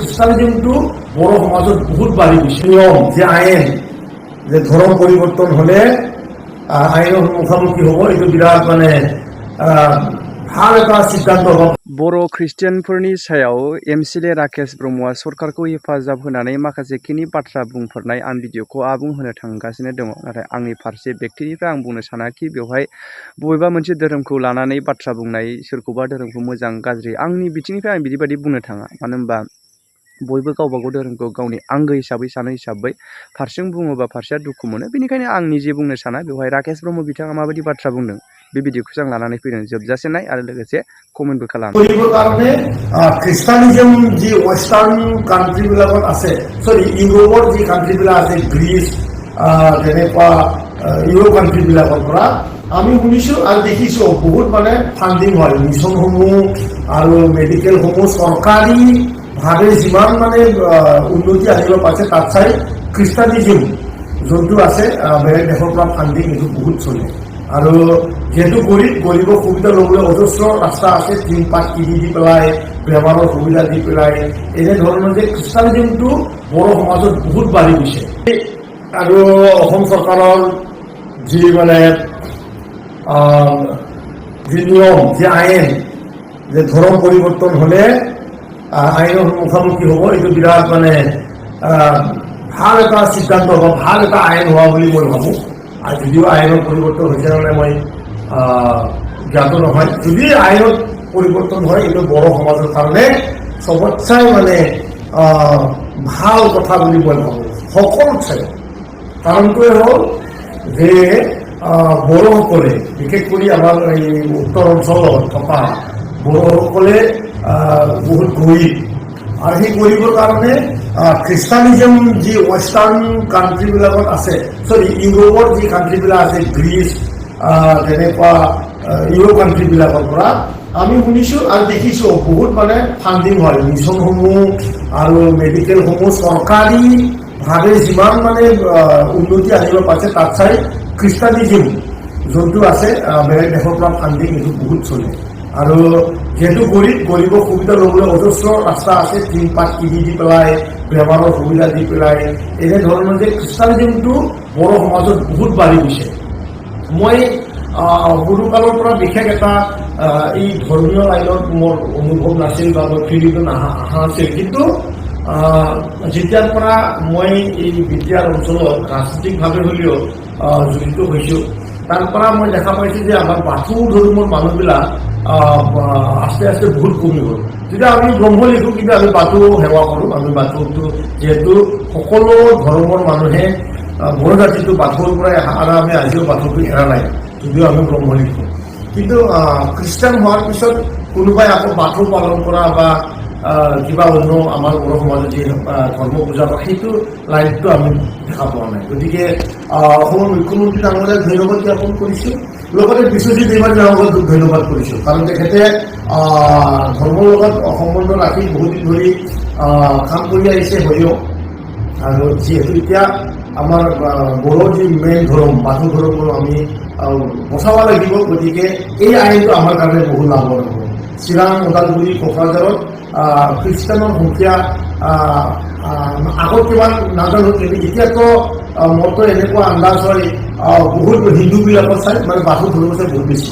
খ্ৰীষ্টানিজমটো বড়ো সমাজত বহুত বাঢ়ি গৈছে। নিয়ম যে আইন যে ধৰ্ম পৰিৱৰ্তন হলে আইনৰ মুখামুখি হ'ব, এইটো বিৰাট মানে ভাল এটা সিদ্ধান্ত হ'ব। बर' ख्रिस्टियानफोरनि सायाव एमसिएलए राकेश ब्रह्मआ सरकारखौ हेफाजाब होनानै माखासेखिनि बाथ्रा बुंफोरनाय आं भिडिअखौ आबुं होनो थांगासिनो दङ। नाथाय आंनि फारसे व्यक्तिनिफ्राय आं बुंनो सानाखि बेवहाय बबेबा मोनसे धोरोमखौ लानानै बाथ्रा बुंनाय, सोरखौबा धोरोमखौ मोजां गाज्रि आंनि बिथिंनिफ्राय आं बिदिबायदि बुंनो थाङा। मानो होनबा बयबो गावबागाव धोरोमखौ गावनि आंगो हिसाबै सानो हिसाबै फारसेजों बुङोबा फारसेया दुखु मोनो। बेनिखायनो आं निजे बुंनो साना। बेवहाय राकेश ब्रह्म बिथाङा माबायदि बाथ्रा बुंदों बे भिडिअखौसो आं लानानै फैदों। जोबजासे नाय आरो लोगोसे कमेन्टबो खालाम। কৰিবৰ কাৰণে খ্ৰীষ্টানিজম যি ৱেষ্টাৰ্ণ কাণ্ট্ৰিবিলাকত আছে, চৰি ইউৰোপৰ যি কাণ্ট্ৰিবিলাক আছে, গ্ৰীচ তেনেকুৱা ইউৰোপ কাণ্ট্ৰিবিলাকৰ পৰা আমি শুনিছোঁ আৰু দেখিছোঁ বহুত মানে ফাণ্ডিং হয়। মিছনসমূহ আৰু মেডিকেলসমূহ চৰকাৰীভাৱে যিমান মানে উন্নতি আনিব পাৰিছে তাত চাই খ্ৰীষ্টানিজম যোনটো আছে বেলেগ দেশৰ পৰা ফাণ্ডিং এইটো বহুত চলে। আৰু যেহেতু গৰিবক সুবিধা ল'বলৈ অজস্ৰ ৰাস্তা আছে, টিম পাত কিনি দি পেলাই, বেমাৰৰ সুবিধা দি পেলাই, এনে ধৰণৰ যে খ্ৰীষ্টানিজমটো বড়ো সমাজত বহুত বাঢ়ি গৈছে। আৰু অসম চৰকাৰৰ যি মানে যি নিয়ম যে আইন যে ধৰ্ম পৰিৱৰ্তন হলে আইনৰ মুখামুখি হ'ব, এইটো বিৰাট মানে ভাল এটা সিদ্ধান্ত হ'ব, ভাল এটা আইন হোৱা বুলি মই ভাবোঁ। আৰু যদিও আইনৰ পৰিৱৰ্তন হৈছে মানে মই জ্ঞাত নহয়। যদি আইনত পৰিৱৰ্তন হয় এইটো বড়ো সমাজৰ কাৰণে চবতচাই মানে ভাল কথা বুলি মই ভাবোঁ, সকলো চাই। কাৰণটোৱে হ'ল যে বড়োসকলে বিশেষ কৰি আমাৰ এই উত্তৰ অঞ্চলত থকা বড়োসকলে বহুত গৰীব, আৰু সেই গৰীবৰ কাৰণে খ্ৰীষ্টানিজম যি ৱেষ্টাৰ্ণ কাণ্ট্ৰিবিলাকত আছে, চৰি ইউৰোপৰ যি কাণ্ট্ৰিবিলাক আছে, গ্ৰীচ তেনেকুৱা ইউৰোপ কাণ্ট্ৰিবিলাকৰ পৰা আমি শুনিছোঁ আৰু দেখিছোঁ বহুত মানে ফাণ্ডিং হয়। মিছনসমূহ আৰু মেডিকেলসমূহ চৰকাৰীভাৱে যিমান মানে উন্নতি আনিব পাৰিছে তাত চাই খ্ৰীষ্টানিজম যোনটো আছে বেলেগ দেশৰ পৰা ফাণ্ডিং এইটো বহুত চলে। আৰু যেহেতু গৰিবক সুবিধা ল'বলৈ অজস্ৰ ৰাস্তা আছে, টিম পাত কিনি দি পেলাই, বেমাৰৰ সুবিধা দি পেলাই, এনে ধৰণৰ যে খ্ৰীষ্টানিজমটো বড়ো সমাজত বহুত বাঢ়ি গৈছে। মই সৰুকালৰ পৰা বিশেষ এটা এই ধৰ্মীয় লাইনত মোৰ অনুভৱ নাছিল বা মই ফিল্ডত অহা নাছিল। কিন্তু যেতিয়াৰ পৰা মই এই বিদ্যাৰ অঞ্চলত ৰাজনৈতিকভাৱে হ'লেও জড়িত হৈছোঁ, তাৰ পৰা মই দেখা পাইছোঁ যে আমাৰ বাথৌ ধৰ্মৰ মানুহবিলাক আস্তে আস্তে বহুত কমি গ'ল। যেতিয়া আমি ব্ৰহ্ম লিখোঁ কিন্তু আমি বাথৌ সেৱা কৰোঁ। আমি বাথৌটো যিহেতু সকলো ধৰ্মৰ মানুহে বড়ো জাতিটো বাথৌৰ পৰাই আহা, আৰু আমি আজিও বাথৌটো এৰা নাই, যদিও আমি ব্ৰহ্ম লিখোঁ। কিন্তু খ্ৰীষ্টান হোৱাৰ পিছত কোনোবাই আকৌ বাথৌ পালন কৰা বা কিবা অন্য আমাৰ বড়ো সমাজত যি ধৰ্ম পূজা কৰা সেইটো লাইনটো আমি দেখা পোৱা নাই। গতিকে অসমৰ মুখ্যমন্ত্ৰী ডাঙৰীয়াক ধন্যবাদ জ্ঞাপন কৰিছোঁ, লগতে বিশ্বজিৎ দেৱানী ডাঙৰীয়াক ধন্যবাদ কৰিছোঁ। কাৰণ তেখেতে ধৰ্মৰ লগত সম্বন্ধ ৰাখি বহুত দিন ধৰি কাম কৰি আহিছে হ'লেও, আৰু যিহেতু এতিয়া আমাৰ বড়োৰ যি মেইন ধৰ্ম বাথৌ ধৰ্মটো আমি বচাব লাগিব। গতিকে এই আইনটো আমাৰ কাৰণে বহুত লাভৱান হ'ব। চিৰাং, ওদালগুৰি, কোকৰাঝাৰত খ্ৰীষ্টানৰ সংখ্যা আগত কিমান নাজানো, কিন্তু এতিয়াতো মোৰতো এনেকুৱা আন্দাজ হয় বহুত হিন্দুবিলাকৰ চাই মানে বাথৌ ধৰ্ম চাই বহুত বেছি।